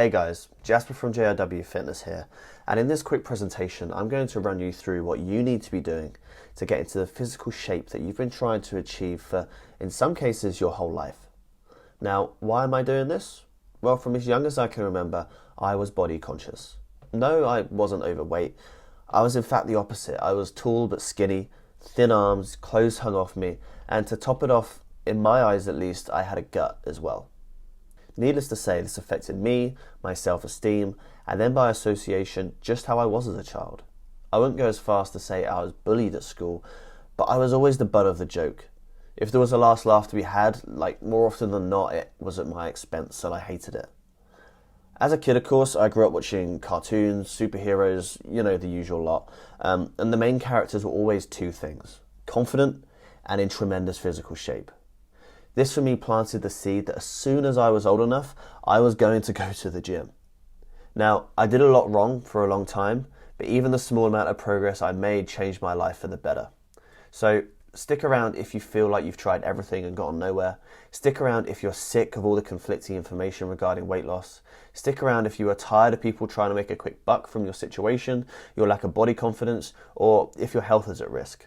Hey guys, Jasper from JRW Fitness here, and in this quick presentation I'm going to run you through what you need to be doing to get into the physical shape that you've been trying to achieve for, in some cases, your whole life. Now, why am I doing this? Well, from as young as I can remember, I was body conscious. No, I wasn't overweight. I was in fact the opposite. I was tall but skinny, thin arms, clothes hung off me, and to top it off, in my eyes at least, I had a gut as well. Needless to say, this affected me, my self-esteem, and then by association, just how I was as a child. I wouldn't go as far as to say I was bullied at school, but I was always the butt of the joke. If there was a last laugh to be had, more often than not, it was at my expense, and I hated it. As a kid, of course, I grew up watching cartoons, superheroes, the usual lot, and the main characters were always two things: confident and in tremendous physical shape. This for me planted the seed that as soon as I was old enough, I was going to go to the gym. Now, I did a lot wrong for a long time, but even the small amount of progress I made changed my life for the better. So stick around if you feel like you've tried everything and gotten nowhere. Stick around if you're sick of all the conflicting information regarding weight loss. Stick around if you are tired of people trying to make a quick buck from your situation, your lack of body confidence, or if your health is at risk.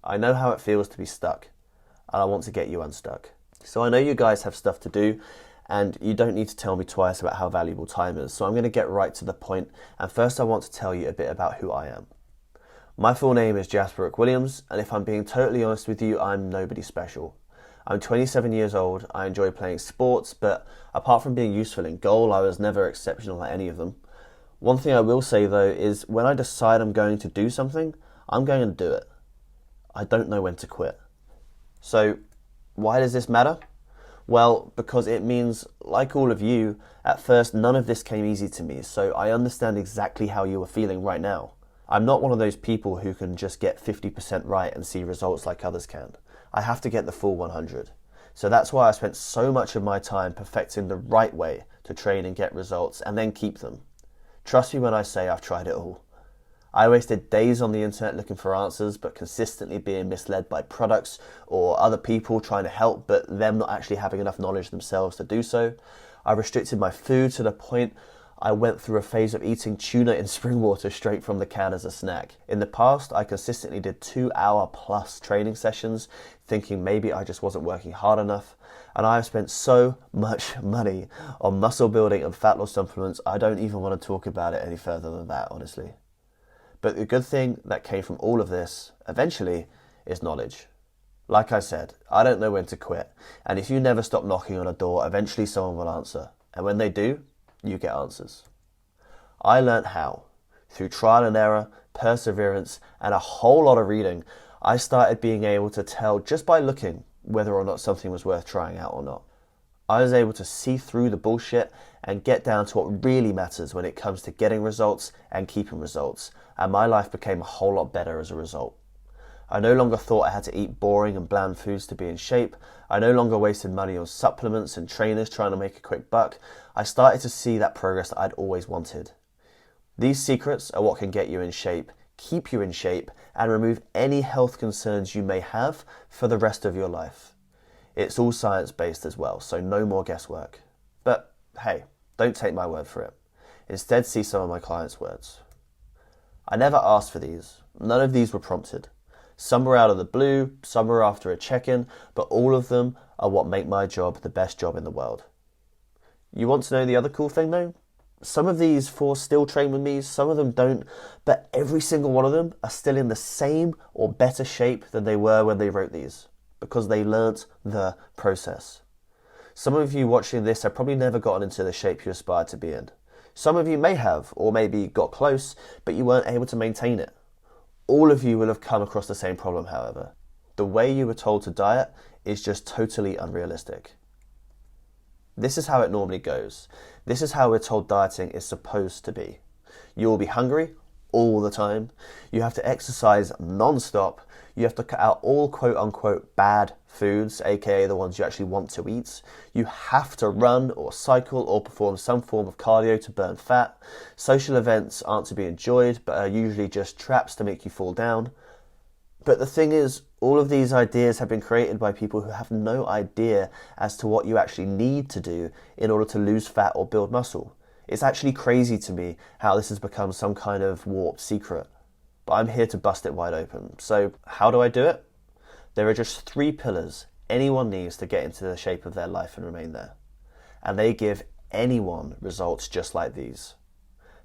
I know how it feels to be stuck, and I want to get you unstuck. So I know you guys have stuff to do, and you don't need to tell me twice about how valuable time is, so I'm going to get right to the point, and first I want to tell you a bit about who I am. My full name is Jasper Rick Williams, and if I'm being totally honest with you, I'm nobody special. I'm 27 years old, I enjoy playing sports, but apart from being useful in goal, I was never exceptional at any of them. One thing I will say though is when I decide I'm going to do something, I'm going to do it. I don't know when to quit. So, why does this matter? Well, because it means, like all of you, at first none of this came easy to me, so I understand exactly how you are feeling right now. I'm not one of those people who can just get 50% right and see results like others can. I have to get the full 100. So that's why I spent so much of my time perfecting the right way to train and get results and then keep them. Trust me when I say I've tried it all. I wasted days on the internet looking for answers, but consistently being misled by products or other people trying to help, but them not actually having enough knowledge themselves to do so. I restricted my food to the point I went through a phase of eating tuna in spring water straight from the can as a snack. In the past, I consistently did 2-hour plus training sessions, thinking maybe I just wasn't working hard enough. And I have spent so much money on muscle building and fat loss supplements, I don't even want to talk about it any further than that, honestly. But the good thing that came from all of this, eventually, is knowledge. Like I said, I don't know when to quit, and if you never stop knocking on a door, eventually someone will answer. And when they do, you get answers. I learnt how. Through trial and error, perseverance, and a whole lot of reading, I started being able to tell just by looking whether or not something was worth trying out or not. I was able to see through the bullshit and get down to what really matters when it comes to getting results and keeping results, and my life became a whole lot better as a result. I no longer thought I had to eat boring and bland foods to be in shape. I no longer wasted money on supplements and trainers trying to make a quick buck. I started to see that progress that I'd always wanted. These secrets are what can get you in shape, keep you in shape, and remove any health concerns you may have for the rest of your life. It's all science-based as well, so no more guesswork. But hey, don't take my word for it. Instead, see some of my clients' words. I never asked for these. None of these were prompted. Some were out of the blue, some were after a check-in, but all of them are what make my job the best job in the world. You want to know the other cool thing though? Some of these 4 still train with me, some of them don't, but every single one of them are still in the same or better shape than they were when they wrote these, because they learnt the process. Some of you watching this have probably never gotten into the shape you aspire to be in. Some of you may have, or maybe got close, but you weren't able to maintain it. All of you will have come across the same problem, however. The way you were told to diet is just totally unrealistic. This is how it normally goes. This is how we're told dieting is supposed to be. You will be hungry all the time. You have to exercise non-stop. You have to cut out all quote-unquote bad foods, aka the ones you actually want to eat. You have to run or cycle or perform some form of cardio to burn fat. Social events aren't to be enjoyed, but are usually just traps to make you fall down. But the thing is, all of these ideas have been created by people who have no idea as to what you actually need to do in order to lose fat or build muscle. It's actually crazy to me how this has become some kind of warped secret, but I'm here to bust it wide open. So how do I do it? There are just 3 pillars anyone needs to get into the shape of their life and remain there. And they give anyone results just like these.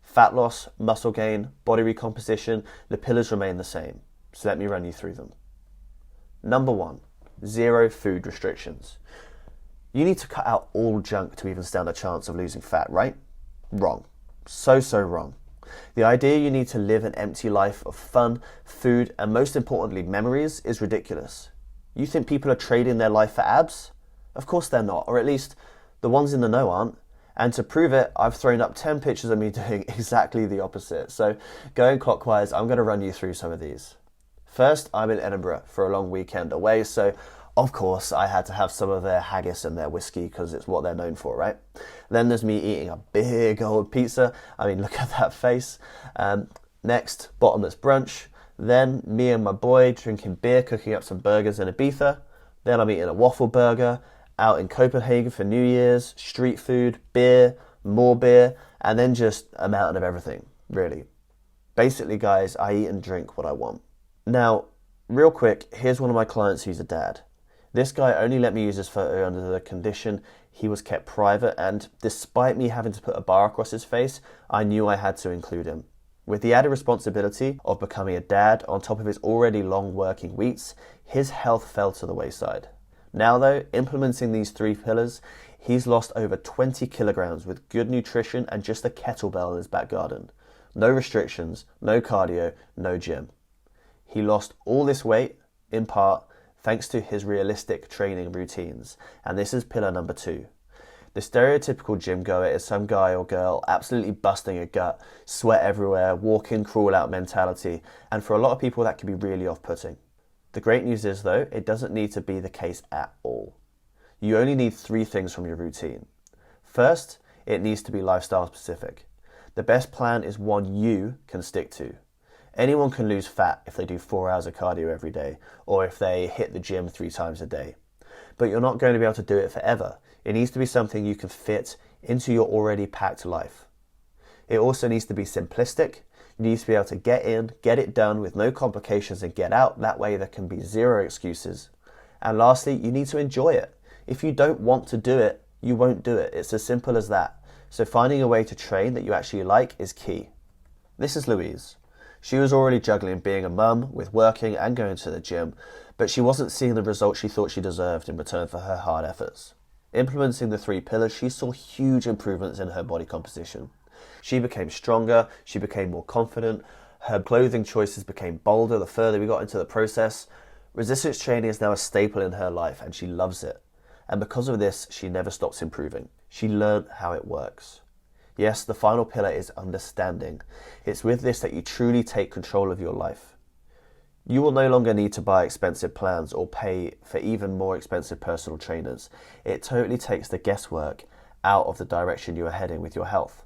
Fat loss, muscle gain, body recomposition, the pillars remain the same. So let me run you through them. Number 1, 0 food restrictions. You need to cut out all junk to even stand a chance of losing fat, right? Wrong. So wrong. The idea you need to live an empty life of fun, food, and most importantly, memories is ridiculous. You think people are trading their life for abs? Of course they're not, or at least the ones in the know aren't. And to prove it, I've thrown up 10 pictures of me doing exactly the opposite. So going clockwise, I'm going to run you through some of these. First, I'm in Edinburgh for a long weekend away, so of course I had to have some of their haggis and their whiskey because it's what they're known for, right? Then there's me eating a big old pizza. I mean, look at that face. Next, bottomless brunch. Then me and my boy drinking beer, cooking up some burgers in Ibiza. Then I'm eating a waffle burger. Out in Copenhagen for New Year's, street food, beer, more beer, and then just a mountain of everything, really. Basically, guys, I eat and drink what I want. Now, real quick, here's one of my clients who's a dad. This guy only let me use his photo under the condition he was kept private, and despite me having to put a bar across his face, I knew I had to include him. With the added responsibility of becoming a dad on top of his already long working weeks, his health fell to the wayside. Now though, implementing these 3 pillars, he's lost over 20 kilograms with good nutrition and just a kettlebell in his back garden. No restrictions, no cardio, no gym. He lost all this weight, in part, thanks to his realistic training routines. And this is pillar number 2. The stereotypical gym goer is some guy or girl absolutely busting a gut, sweat everywhere, walk in, crawl out mentality. And for a lot of people that can be really off-putting. The great news is though, it doesn't need to be the case at all. You only need 3 things from your routine. First, it needs to be lifestyle specific. The best plan is one you can stick to. Anyone can lose fat if they do 4 hours of cardio every day, or if they hit the gym 3 times a day. But you're not going to be able to do it forever. It needs to be something you can fit into your already packed life. It also needs to be simplistic. You need to be able to get in, get it done with no complications and get out. That way there can be 0 excuses. And lastly, you need to enjoy it. If you don't want to do it, you won't do it. It's as simple as that. So finding a way to train that you actually like is key. This is Louise. She was already juggling being a mum with working and going to the gym, but she wasn't seeing the results she thought she deserved in return for her hard efforts. Implementing the 3 pillars, she saw huge improvements in her body composition. She became stronger, she became more confident, her clothing choices became bolder the further we got into the process. Resistance training is now a staple in her life and she loves it. And because of this, she never stops improving. She learned how it works. Yes, the final pillar is understanding. It's with this that you truly take control of your life. You will no longer need to buy expensive plans or pay for even more expensive personal trainers. It totally takes the guesswork out of the direction you are heading with your health.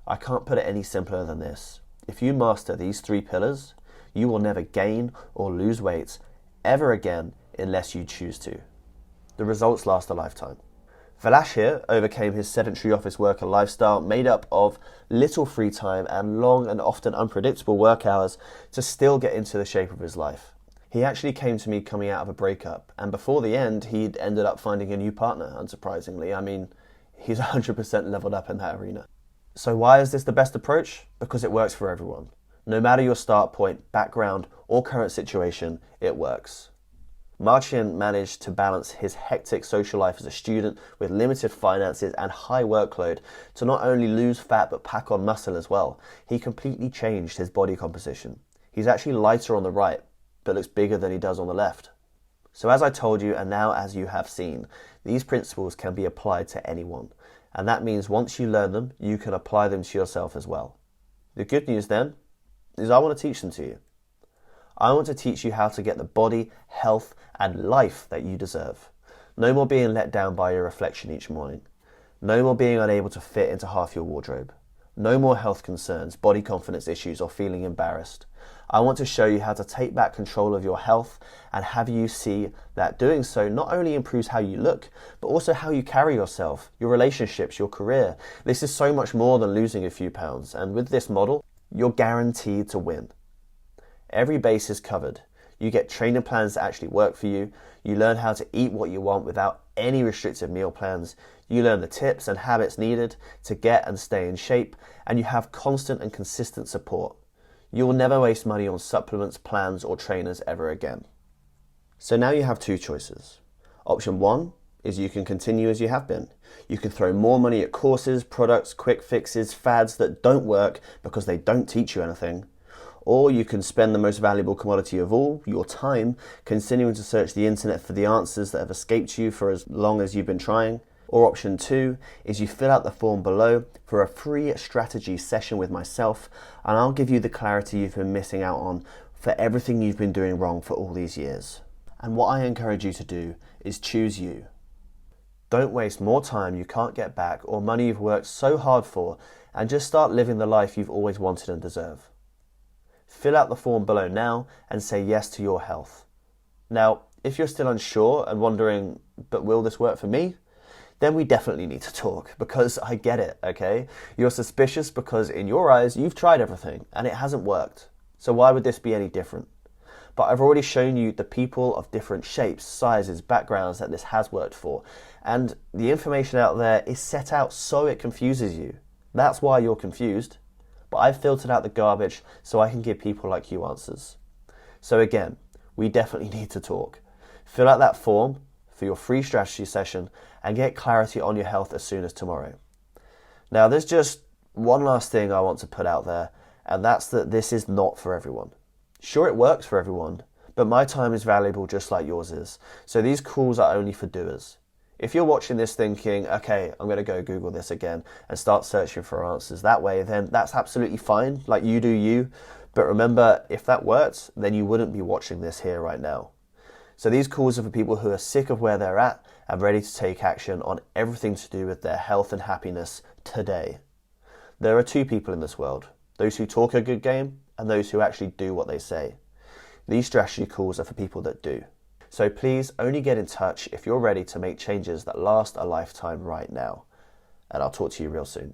I can't put it any simpler than this. If you master these 3 pillars, you will never gain or lose weight ever again unless you choose to. The results last a lifetime. Vilash here overcame his sedentary office worker lifestyle made up of little free time and long and often unpredictable work hours to still get into the shape of his life. He actually came to me coming out of a breakup, and before the end he'd ended up finding a new partner, unsurprisingly. I mean, he's 100% leveled up in that arena. So why is this the best approach? Because it works for everyone. No matter your start point, background or current situation, it works. Marcin managed to balance his hectic social life as a student with limited finances and high workload to not only lose fat but pack on muscle as well. He completely changed his body composition. He's actually lighter on the right, but looks bigger than he does on the left. So as I told you, and now as you have seen, these principles can be applied to anyone. And that means once you learn them, you can apply them to yourself as well. The good news then is I want to teach them to you. I want to teach you how to get the body, health, and life that you deserve. No more being let down by your reflection each morning. No more being unable to fit into half your wardrobe. No more health concerns, body confidence issues, or feeling embarrassed. I want to show you how to take back control of your health and have you see that doing so not only improves how you look, but also how you carry yourself, your relationships, your career. This is so much more than losing a few pounds, and with this model, you're guaranteed to win. Every base is covered. You get training plans that actually work for you. You learn how to eat what you want without any restrictive meal plans. You learn the tips and habits needed to get and stay in shape, and you have constant and consistent support. You will never waste money on supplements, plans, or trainers ever again. So now you have two choices. Option one is you can continue as you have been. You can throw more money at courses, products, quick fixes, fads that don't work because they don't teach you anything. Or you can spend the most valuable commodity of all, your time, continuing to search the internet for the answers that have escaped you for as long as you've been trying. Or option two is you fill out the form below for a free strategy session with myself, and I'll give you the clarity you've been missing out on for everything you've been doing wrong for all these years. And what I encourage you to do is choose you. Don't waste more time you can't get back or money you've worked so hard for, and just start living the life you've always wanted and deserve. Fill out the form below now and say yes to your health. Now, if you're still unsure and wondering, but will this work for me? Then we definitely need to talk, because I get it, okay? You're suspicious because in your eyes, you've tried everything and it hasn't worked. So why would this be any different? But I've already shown you the people of different shapes, sizes, backgrounds that this has worked for. And the information out there is set out so it confuses you. That's why you're confused. But I've filtered out the garbage so I can give people like you answers. So again, we definitely need to talk. Fill out that form for your free strategy session and get clarity on your health as soon as tomorrow. Now, there's just one last thing I want to put out there, and that's that this is not for everyone. Sure, it works for everyone, but my time is valuable just like yours is. So these calls are only for doers. If you're watching this thinking, okay, I'm going to go Google this again and start searching for answers that way, then that's absolutely fine. Like, you do you. But remember, if that worked, then you wouldn't be watching this here right now. So these calls are for people who are sick of where they're at and ready to take action on everything to do with their health and happiness today. There are two people in this world, those who talk a good game and those who actually do what they say. These strategy calls are for people that do. So please only get in touch if you're ready to make changes that last a lifetime right now. And I'll talk to you real soon.